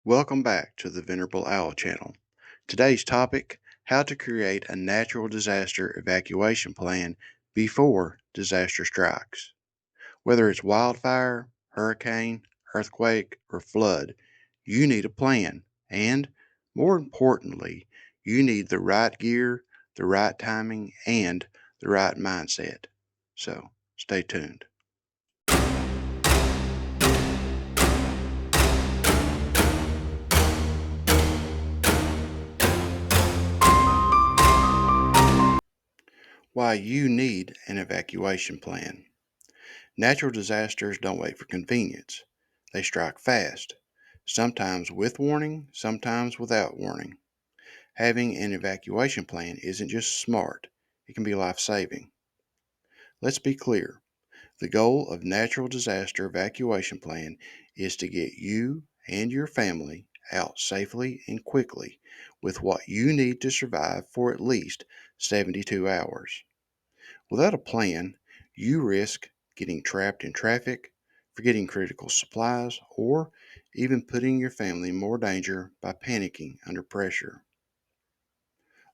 Welcome back to the Venerable Owl channel. Today's topic, how to create a natural disaster evacuation plan before disaster strikes. Whether it's wildfire, hurricane, earthquake, or flood, you need a plan. And more importantly, you need the right gear, the right timing, and the right mindset. So stay tuned. Why you need an evacuation plan. Natural disasters don't wait for convenience. They strike fast, sometimes with warning, sometimes without warning. Having an evacuation plan isn't just smart, it can be life-saving. Let's be clear. The goal of natural disaster evacuation plan is to get you and your family out safely and quickly with what you need to survive for at least 72 hours. Without a plan, you risk getting trapped in traffic, forgetting critical supplies, or even putting your family in more danger by panicking under pressure.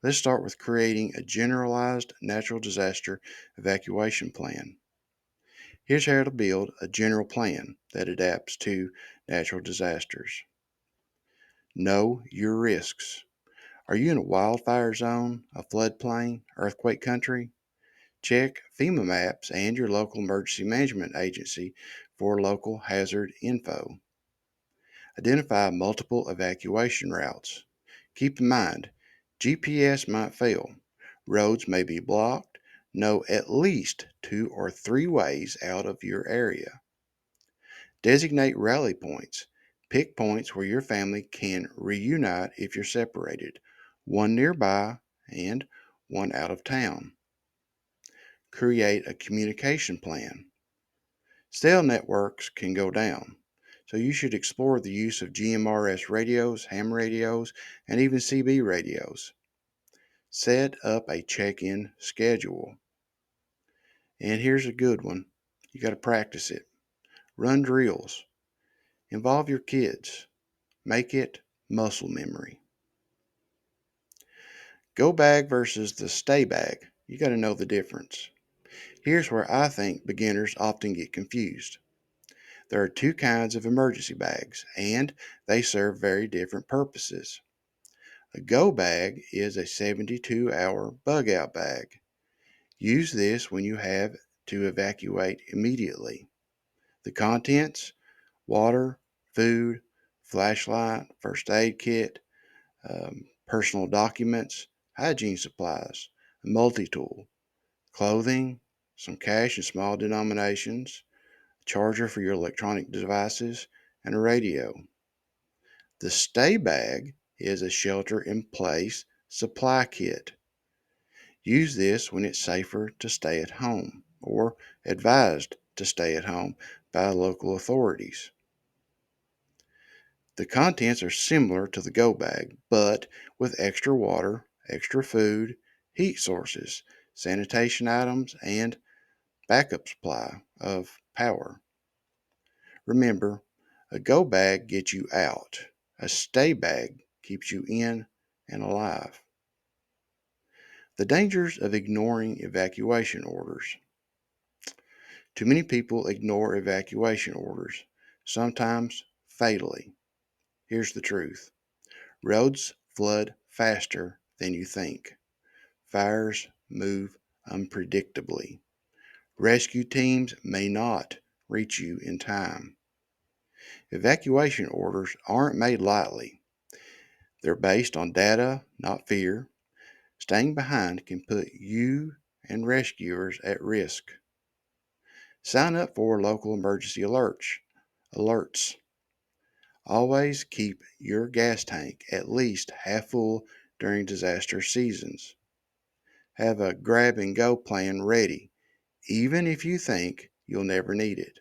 Let's start with creating a generalized natural disaster evacuation plan. Here's how to build a general plan that adapts to natural disasters. Know your risks. Are you in a wildfire zone, a floodplain, earthquake country? Check FEMA maps and your local emergency management agency for local hazard info. Identify multiple evacuation routes. Keep in mind, GPS might fail. Roads may be blocked. Know at least 2 or 3 ways out of your area. Designate rally points. Pick points where your family can reunite if you're separated, one nearby and one out of town. Create a communication plan. Cell networks can go down, so you should explore the use of GMRS radios, ham radios, and even CB radios. Set up a check-in schedule. And here's a good one. You got to practice it. Run drills. Involve your kids. Make it muscle memory. Go bag versus the stay bag. You got to know the difference. Here's where I think beginners often get confused. There are 2 kinds of emergency bags, and they serve very different purposes. A go bag is a 72-hour bug out bag. Use this when you have to evacuate immediately. The contents: water, food, flashlight, first aid kit, personal documents, hygiene supplies, a multi-tool, clothing, some cash in small denominations, charger for your electronic devices, and a radio. The stay bag is a shelter in place supply kit. Use this when it's safer to stay at home or advised to stay at home by local authorities. The contents are similar to the go bag, but with extra water, extra food, heat sources, sanitation items, and backup supply of power. Remember, a go bag gets you out. A stay bag keeps you in and alive. The dangers of ignoring evacuation orders. Too many people ignore evacuation orders, sometimes fatally. Here's the truth. Roads flood faster than you think. Fires move unpredictably. Rescue teams may not reach you in time. Evacuation orders aren't made lightly. They're based on data, not fear. Staying behind can put you and rescuers at risk. Sign up for local emergency alerts. Always keep your gas tank at least half full during disaster seasons. Have a grab and go plan ready, even if you think you'll never need it.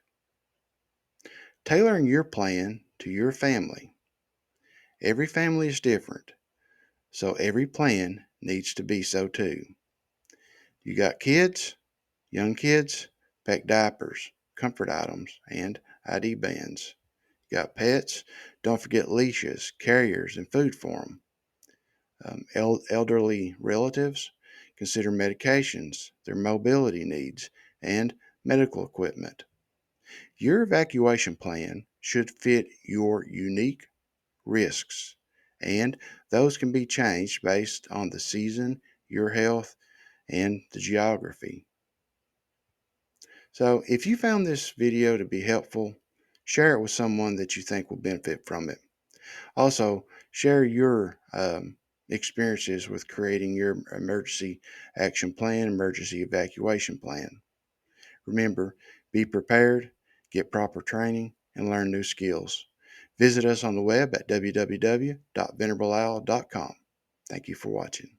Tailoring your plan to your family. Every family is different, so every plan needs to be so too. You got kids, young kids, pack diapers, comfort items, and ID bands. You Got pets? Don't forget leashes, carriers, and food for them. Elderly relatives? Consider medications, their mobility needs, and medical equipment. Your evacuation plan should fit your unique risks, and those can be changed based on the season, your health, and the geography. So, if you found this video to be helpful, share it with someone that you think will benefit from it. Also, share your experiences with creating your emergency action plan, emergency evacuation plan. Remember, be prepared, get proper training, and learn new skills. Visit us on the web at www.venerableowl.com. Thank you for watching.